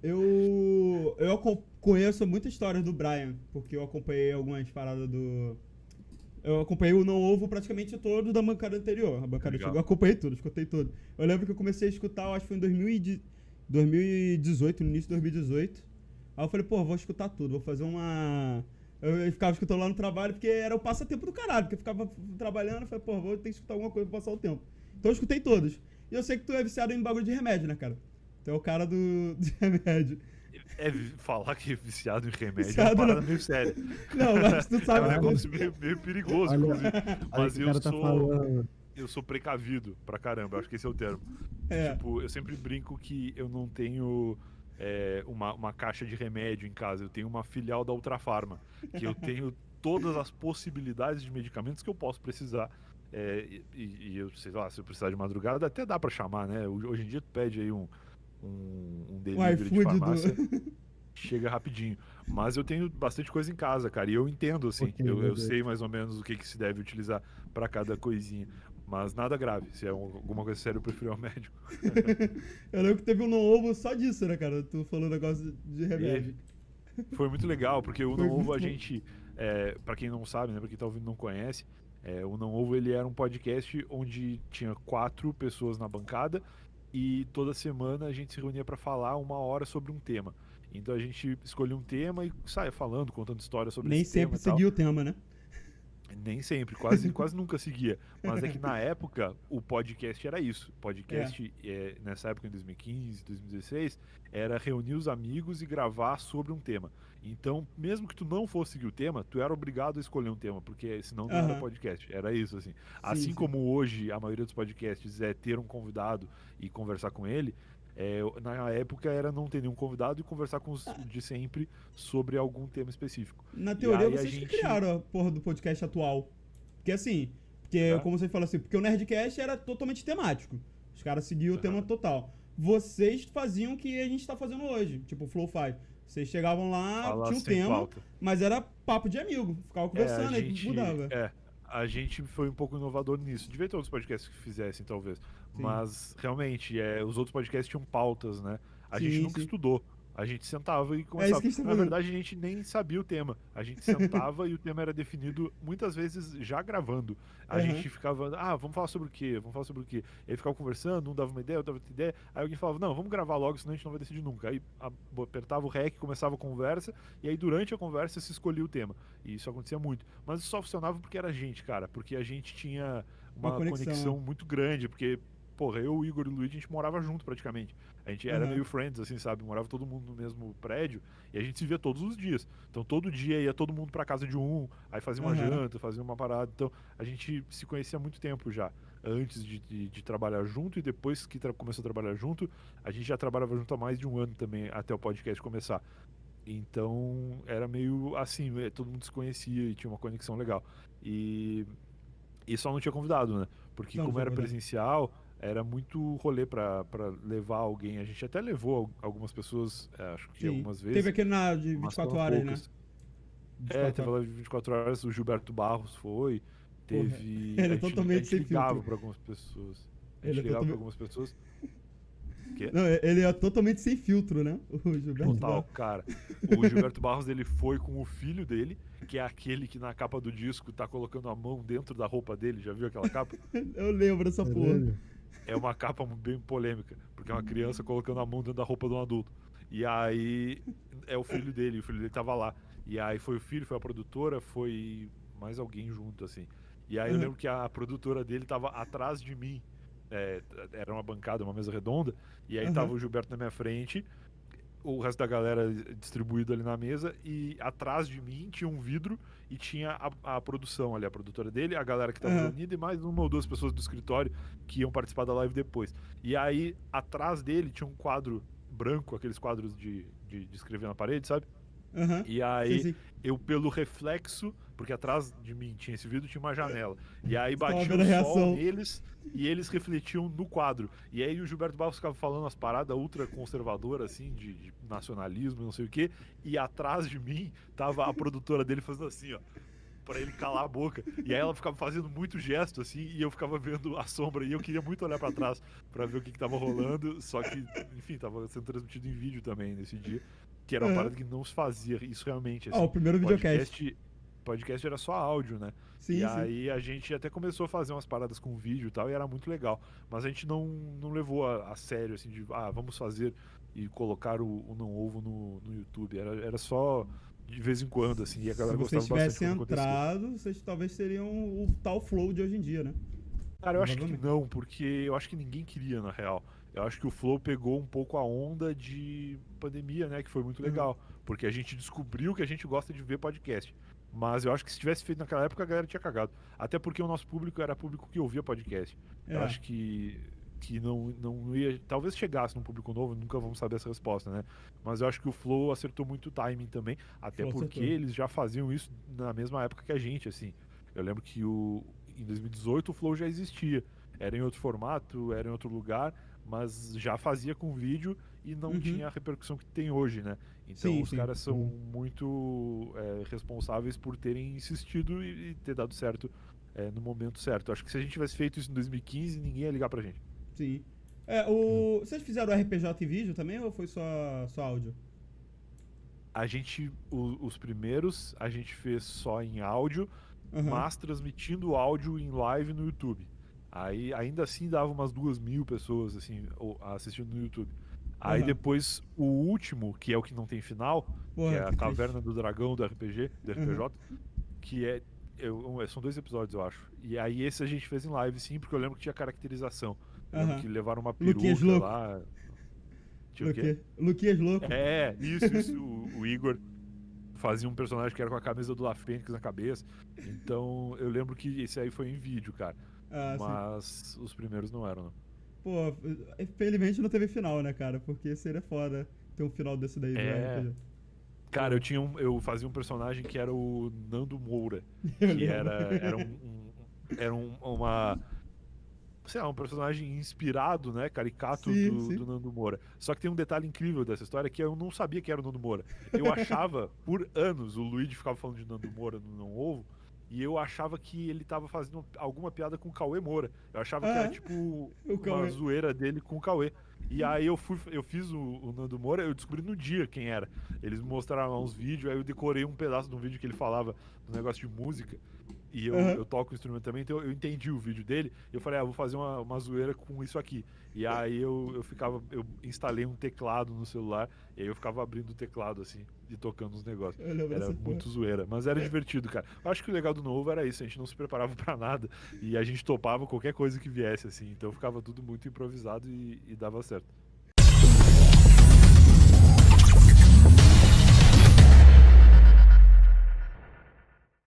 Eu conheço muita história do Brian, porque eu acompanhei algumas paradas do. Eu acompanhei o Não Ovo praticamente todo da bancada anterior. A bancada Legal. anterior, eu acompanhei tudo, escutei tudo. Eu lembro que eu comecei a escutar, eu acho que foi em 2018, no início de 2018. Aí eu falei, pô, vou escutar tudo, vou fazer uma. Eu ficava escutando lá no trabalho, porque era o passatempo do caralho, porque eu ficava trabalhando, eu falei, pô, vou ter que escutar alguma coisa pra passar o tempo. Então eu escutei todos. E eu sei que tu é viciado em bagulho de remédio, né, cara? Tu é o cara de remédio. Falar que é viciado em remédio é uma Viciado parada não. meio séria. Não, mas tu É um sabe. negócio meio perigoso, Olha, inclusive. olha Mas que o cara tá falando. eu sou precavido pra caramba, acho que esse é o termo. É. Tipo, eu sempre brinco que eu não tenho uma caixa de remédio em casa, eu tenho uma filial da Ultrafarma, que eu tenho todas as possibilidades de medicamentos que eu posso precisar. E eu sei lá, se eu precisar de madrugada, até dá pra chamar, né? Hoje em dia tu pede aí um O delivery de iFood farmácia, chega rapidinho. Mas eu tenho bastante coisa em casa, cara, e eu entendo, assim, Ok, eu meu Deus. sei mais ou menos o que se deve utilizar pra cada coisinha. Mas nada grave, se é alguma coisa séria eu prefiro ir ao médico. Eu lembro que teve um novo só disso, né, cara? Tu falou um negócio de remédio. Foi muito legal, porque o Foi Não Ovo muito a bom. gente, pra quem não sabe, né, pra quem tá ouvindo e não conhece, o Não Ovo ele era um podcast onde tinha 4 pessoas na bancada e toda semana a gente se reunia pra falar 1 hora sobre um tema. Então a gente escolhia um tema e saia falando, contando histórias sobre Nem esse tema sempre e tal. seguiu o tema, né? Nem sempre, quase nunca seguia. Mas é que na época o podcast era isso. Podcast, nessa época, em 2015, 2016, era reunir os amigos e gravar sobre um tema. Então, mesmo que tu não fosse seguir o tema, tu era obrigado a escolher um tema, porque senão não era Aham. podcast. Era isso, assim. Sim, Assim sim. como hoje a maioria dos podcasts é ter um convidado e conversar com ele, na época era não ter nenhum convidado e conversar com os de sempre sobre algum tema específico. Na E teoria, aí a vocês que gente. criaram a porra do podcast atual. Porque assim, porque, como você falou assim, porque o Nerdcast era totalmente temático. Os caras seguiam o tema total. Vocês faziam o que a gente tá fazendo hoje, tipo o Flow 5. Vocês chegavam lá, Falar tinha um sem tema, pauta. mas era papo de amigo. Ficava conversando, aí mudava. A gente foi um pouco inovador nisso. Devia ter outros podcasts que fizessem, talvez. Sim. Mas, realmente, os outros podcasts tinham pautas, né? A gente Sim, nunca sim. estudou. A gente sentava e É isso conversava. que a gente tá Na fazendo. verdade, a gente nem sabia o tema. A gente sentava e o tema era definido, muitas vezes, já gravando. A Aham. gente ficava, vamos falar sobre o quê? Vamos falar sobre o quê? E aí ficava conversando, um dava uma ideia, outro dava outra ideia. Aí alguém falava, não, vamos gravar logo, senão a gente não vai decidir nunca. Aí apertava o REC, começava a conversa, e aí durante a conversa se escolhia o tema. E isso acontecia muito. Mas isso só funcionava porque era a gente, cara. Porque a gente tinha uma conexão muito grande, porque porra, eu, o Igor e o Luigi, a gente morava junto praticamente. A gente era meio friends, assim, sabe? Morava todo mundo no mesmo prédio e a gente se via todos os dias. Então todo dia ia todo mundo pra casa de um, aí fazia uma janta, fazia uma parada. Então a gente se conhecia há muito tempo já. Antes de trabalhar junto e depois que começou a trabalhar junto, a gente já trabalhava junto há mais de um ano também, até o podcast começar. Então era meio assim, todo mundo se conhecia e tinha uma conexão legal. E só não tinha convidado, né? Porque como era presencial, era muito rolê pra levar alguém. A gente até levou algumas pessoas, acho que algumas vezes. Teve aquele de 24 horas, né? Teve lá de 24 horas, o Gilberto Barros foi. Teve. Ele é a totalmente gente sem ligava filtro. pra algumas pessoas. A Ele gente é ligava totalmente- pra algumas pessoas. Quê? Não, ele é totalmente sem filtro, né? O Gilberto Total, Barros. cara. O Gilberto Barros ele foi com o filho dele, que é aquele que na capa do disco tá colocando a mão dentro da roupa dele. Já viu aquela capa? Eu lembro dessa porra. É uma capa bem polêmica, porque é uma criança colocando a mão dentro da roupa de um adulto. E aí é o filho dele tava lá. E aí foi o filho, foi a produtora, foi mais alguém junto, assim. E aí eu lembro que a produtora dele tava atrás de mim. Era uma bancada, uma mesa redonda, e aí tava o Gilberto na minha frente, o resto da galera distribuído ali na mesa, e atrás de mim tinha um vidro e tinha a produção ali, a produtora dele, a galera que tava reunida e mais uma ou duas pessoas do escritório que iam participar da live depois. E aí, atrás dele tinha um quadro branco, aqueles quadros de escrever na parede, sabe? E aí, eu pelo reflexo, porque atrás de mim tinha esse vidro, tinha uma janela. E aí batia o sol neles e eles refletiam no quadro. E aí o Gilberto Barros ficava falando umas paradas ultra conservadoras, assim, de nacionalismo e não sei o quê. E atrás de mim tava a produtora dele fazendo assim, ó. pra ele calar a boca. E aí ela ficava fazendo muito gesto, assim, e eu ficava vendo a sombra. E eu queria muito olhar pra trás pra ver o que tava rolando. Só que, enfim, tava sendo transmitido em vídeo também nesse dia. Que era uma Aham. parada que não se fazia, isso realmente, Ah, o assim. primeiro videocast. Podcast era só áudio, né? E Sim, sim. aí a gente até começou a fazer umas paradas com vídeo e tal, e era muito legal. Mas a gente não levou a sério, assim, de, vamos fazer e colocar o Não Ovo no YouTube. Era só de vez em quando, assim, e a Se galera vocês gostava bastante tivessem quando acontecia. entrado, vocês talvez seriam o tal flow de hoje em dia, né? Cara, eu acho que Provavelmente. não, porque eu acho que ninguém queria, na real. Eu acho que o Flow pegou um pouco a onda de pandemia, né? Que foi muito Aham. legal. Porque a gente descobriu que a gente gosta de ver podcast. Mas eu acho que se tivesse feito naquela época, a galera tinha cagado. Até porque o nosso público era público que ouvia podcast. Eu É, acho que não ia. Talvez chegasse num público novo, nunca vamos saber essa resposta, né? Mas eu acho que o Flow acertou muito o timing também. Até flow porque acertou. eles já faziam isso na mesma época que a gente, assim. Eu lembro que em 2018 o Flow já existia. Era em outro formato, era em outro lugar, mas já fazia com vídeo e não Uhum. tinha a repercussão que tem hoje, né? Então Sim, os sim. caras são muito responsáveis por terem insistido e ter dado certo no momento certo. Acho que se a gente tivesse feito isso em 2015, ninguém ia ligar pra gente. Sim. Vocês fizeram RPJ em vídeo também ou foi só áudio? Os primeiros, a gente fez só em áudio, Aham. mas transmitindo o áudio em live no YouTube. Aí ainda assim dava umas 2.000 pessoas assim assistindo no YouTube. Aí Aham. depois o último, que é o que não tem final, que Porra, é a que triste. Caverna do Dragão do RPG, do Aham. RPJ, que são 2 episódios, eu acho. E aí esse a gente fez em live sim, porque eu lembro que tinha caracterização. Eu lembro Aham. que levaram uma Luquinhas peruca louco. lá. Tinha o quê? Luquinhas louco. Isso, o Igor fazia um personagem que era com a camisa do La Fênix na cabeça. Então eu lembro que esse aí foi em vídeo, cara. Ah, sim. Mas os primeiros não eram, não. Pô, infelizmente não teve final, né, cara? Porque seria foda ter um final desse daí do É. RPG. Cara, Pô, eu fazia um personagem que era o Nando Moura, eu que lembro. uma, sei lá, um personagem inspirado, né, caricato Sim, do sim. Nando Moura. Só que tem um detalhe incrível dessa história que eu não sabia que era o Nando Moura. Eu achava, por anos, o Luigi ficava falando de Nando Moura no Não Ovo, e eu achava que ele tava fazendo alguma piada com o Cauê Moura. Eu achava que era Ah, tipo o uma Cauê. zoeira dele com o Cauê. E aí eu fiz o Nando Moura, eu descobri no dia quem era. Eles me mostraram lá uns vídeos, aí eu decorei um pedaço de um vídeo que ele falava do negócio de música. E Aham. eu toco o instrumento também, então eu entendi o vídeo dele. E eu falei, vou fazer uma zoeira com isso aqui. E aí eu instalei um teclado no celular, e aí eu ficava abrindo o teclado assim e tocando os negócios. Eu lembro Era dessa porra. muito zoeira, mas era divertido, cara. Eu acho que o legal do novo era isso, a gente não se preparava pra nada e a gente topava qualquer coisa que viesse, assim. Então ficava tudo muito improvisado e dava certo.